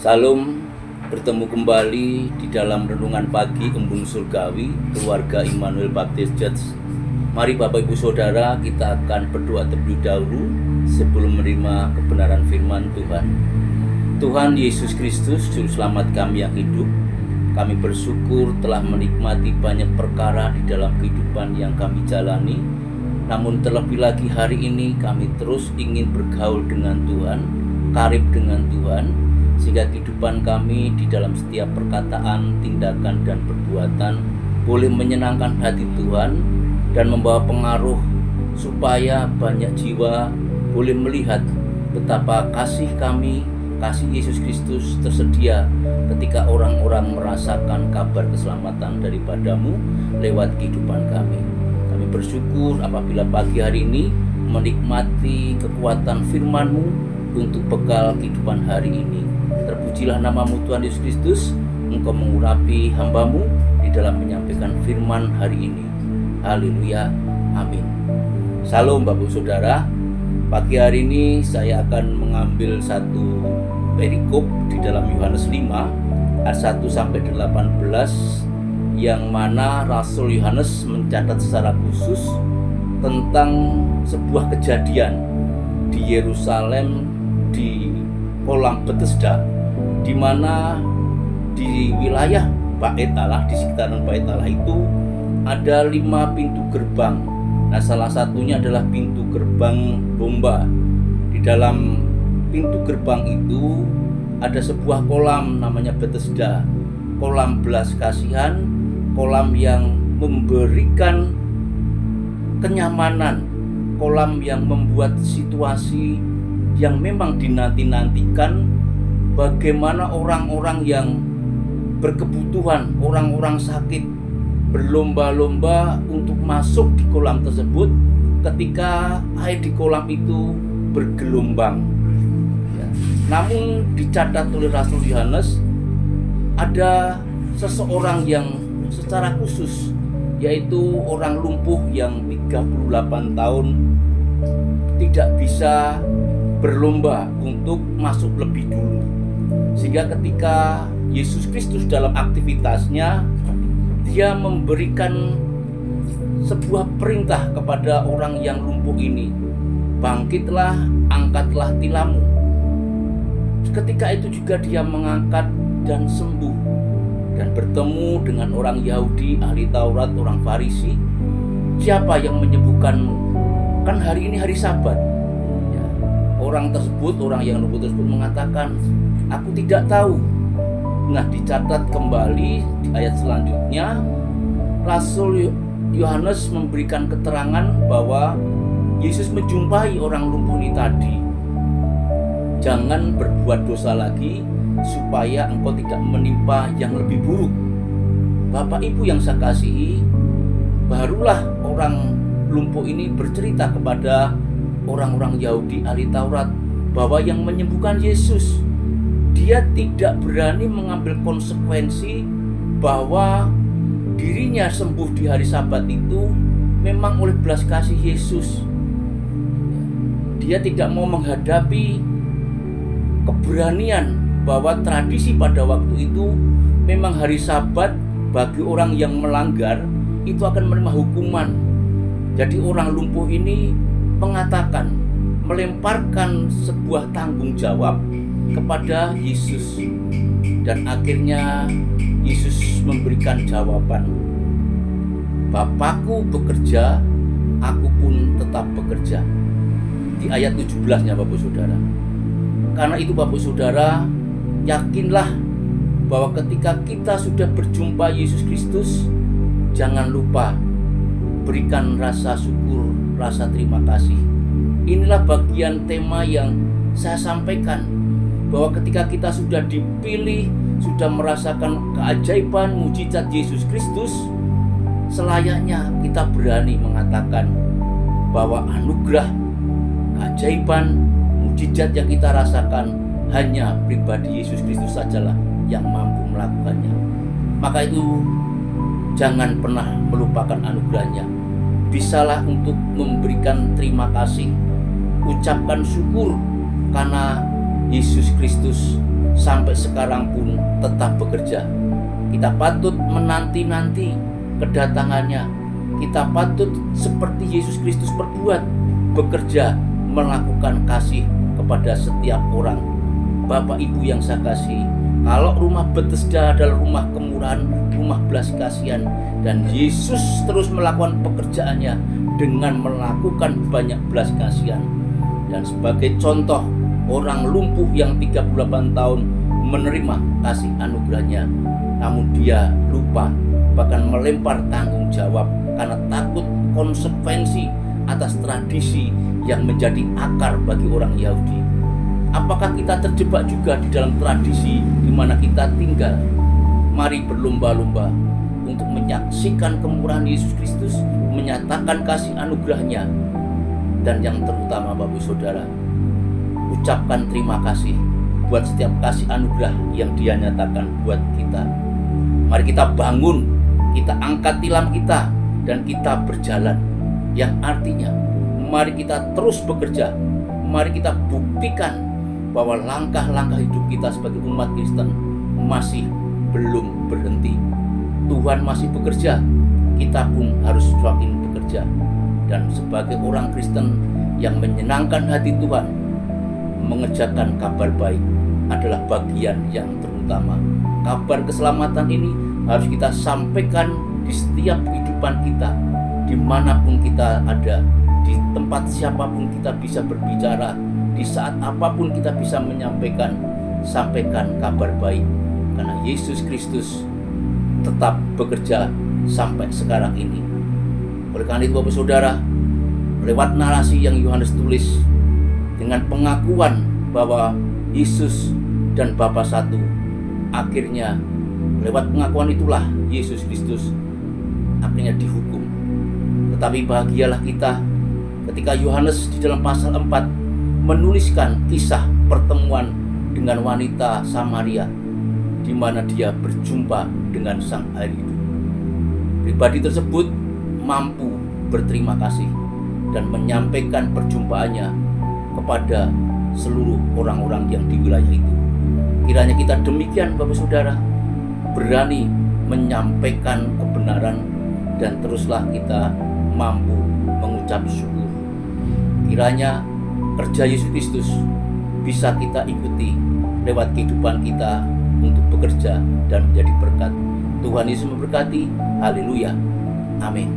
Salam, bertemu kembali di dalam renungan pagi Embun Surgawi, keluarga Immanuel Baptist Church. Mari Bapak Ibu Saudara, kita akan berdoa terlebih dahulu sebelum menerima kebenaran firman Tuhan. Tuhan Yesus Kristus, Juru Selamat kami yang hidup, kami bersyukur telah menikmati banyak perkara di dalam kehidupan yang kami jalani. Namun terlebih lagi hari ini kami terus ingin bergaul dengan Tuhan, karib dengan Tuhan, sehingga kehidupan kami di dalam setiap perkataan, tindakan, dan perbuatan boleh menyenangkan hati Tuhan dan membawa pengaruh supaya banyak jiwa boleh melihat betapa kasih kami, kasih Yesus Kristus tersedia ketika orang-orang merasakan kabar keselamatan daripadamu lewat kehidupan kami. Kami bersyukur apabila pagi hari ini menikmati kekuatan firman-Mu untuk bekal kehidupan hari ini. Terpujilah namamu Tuhan Yesus Kristus, Engkau mengurapi hamba-Mu di dalam menyampaikan firman hari ini. Haleluya, amin. Salam Bapak Saudara, pagi hari ini saya akan mengambil satu perikop di dalam Yohanes 5 ayat 1-18, yang mana Rasul Yohanes mencatat secara khusus tentang sebuah kejadian di Yerusalem, di kolam Bethesda, di mana di wilayah Bait Allah, di sekitaran Bait Allah itu ada 5 pintu gerbang. Nah, salah satunya adalah pintu gerbang domba. Di dalam pintu gerbang itu ada sebuah kolam namanya Bethesda, kolam belas kasihan, kolam yang memberikan kenyamanan, kolam yang membuat situasi yang memang dinanti-nantikan, bagaimana orang-orang yang berkebutuhan, orang-orang sakit berlomba-lomba untuk masuk di kolam tersebut ketika air di kolam itu bergelombang. Namun dicatat oleh Rasul Yohanes ada seseorang yang secara khusus, yaitu orang lumpuh yang 38 tahun tidak bisa berlomba untuk masuk lebih dulu. Sehingga ketika Yesus Kristus dalam aktivitasnya, dia memberikan sebuah perintah kepada orang yang lumpuh ini, bangkitlah, angkatlah tilammu. Ketika itu juga dia mengangkat dan sembuh, dan bertemu dengan orang Yahudi, ahli Taurat, orang Farisi. Siapa yang menyembuhkanmu? Kan hari ini hari Sabat. Ya, orang tersebut, orang yang lumpuh tersebut mengatakan, aku tidak tahu. Nah, dicatat kembali di ayat selanjutnya, Rasul Yohanes memberikan keterangan bahwa Yesus menjumpai orang lumpuh ini tadi. Jangan berbuat dosa lagi, supaya engkau tidak menimpa yang lebih buruk. Bapak Ibu yang saya kasihi, barulah orang lumpuh ini bercerita kepada orang-orang Yahudi ahli Taurat bahwa yang menyembuhkan Yesus. Dia tidak berani mengambil konsekuensi bahwa dirinya sembuh di hari Sabat itu memang oleh belas kasih Yesus. Dia tidak mau menghadapi keberanian bahwa tradisi pada waktu itu memang hari Sabat bagi orang yang melanggar itu akan menerima hukuman. Jadi orang lumpuh ini mengatakan, melemparkan sebuah tanggung jawab kepada Yesus, dan akhirnya Yesus memberikan jawaban, Bapakku bekerja, aku pun tetap bekerja. Di ayat 17-nya Bapak Saudara. Karena itu Bapak Saudara, yakinlah bahwa ketika kita sudah berjumpa Yesus Kristus, jangan lupa berikan rasa syukur, rasa terima kasih. Inilah bagian tema yang saya sampaikan, bahwa ketika kita sudah dipilih, sudah merasakan keajaiban mujizat Yesus Kristus, selayaknya kita berani mengatakan bahwa anugerah, keajaiban, mujizat yang kita rasakan hanya pribadi Yesus Kristus sajalah yang mampu melakukannya. Maka itu jangan pernah melupakan anugerahnya. Bisalah untuk memberikan terima kasih, ucapkan syukur karena Yesus Kristus sampai sekarang pun tetap bekerja. Kita patut menanti-nanti kedatangannya. Kita patut seperti Yesus Kristus perbuat, bekerja melakukan kasih kepada setiap orang. Bapak Ibu yang saya kasih, kalau rumah Bethesda adalah rumah kemurahan, rumah belas kasihan, dan Yesus terus melakukan pekerjaannya dengan melakukan banyak belas kasihan. Dan sebagai contoh, orang lumpuh yang 38 tahun menerima kasih anugerahnya, namun dia lupa, bahkan melempar tanggung jawab karena takut konsekuensi atas tradisi yang menjadi akar bagi orang Yahudi. Apakah kita terjebak juga di dalam tradisi di mana kita tinggal? Mari berlomba-lomba untuk menyaksikan kemurahan Yesus Kristus, menyatakan kasih anugerahnya, dan yang terutama Bapak Saudara, ucapkan terima kasih buat setiap kasih anugerah yang Dia nyatakan buat kita. Mari kita bangun, kita angkat tilam kita, dan kita berjalan. Yang artinya, mari kita terus bekerja. Mari kita buktikan bahwa langkah-langkah hidup kita sebagai umat Kristen masih belum berhenti. Tuhan masih bekerja, kita pun harus semakin bekerja. Dan sebagai orang Kristen yang menyenangkan hati Tuhan, mengerjakan kabar baik adalah bagian yang terutama. Kabar keselamatan ini harus kita sampaikan di setiap kehidupan kita, dimanapun kita ada, di tempat siapapun kita bisa berbicara, di saat apapun kita bisa menyampaikan, sampaikan kabar baik. Karena Yesus Kristus tetap bekerja sampai sekarang ini. Oleh karena itu Bapak Saudara, lewat narasi yang Yohanes tulis, dengan pengakuan bahwa Yesus dan Bapa satu, akhirnya lewat pengakuan itulah Yesus Kristus akhirnya dihukum. Tetapi bahagialah kita ketika Yohanes di dalam pasal 4 menuliskan kisah pertemuan dengan wanita Samaria, di mana dia berjumpa dengan Sang Air Hidup. Pribadi tersebut mampu berterima kasih dan menyampaikan perjumpaannya kepada seluruh orang-orang yang di wilayah itu. Kiranya kita demikian Bapak Saudara, berani menyampaikan kebenaran, dan teruslah kita mampu mengucap syukur. Kiranya kerja Yesus Kristus bisa kita ikuti lewat kehidupan kita untuk bekerja dan menjadi berkat. Tuhan Yesus memberkati. Haleluya. Amin.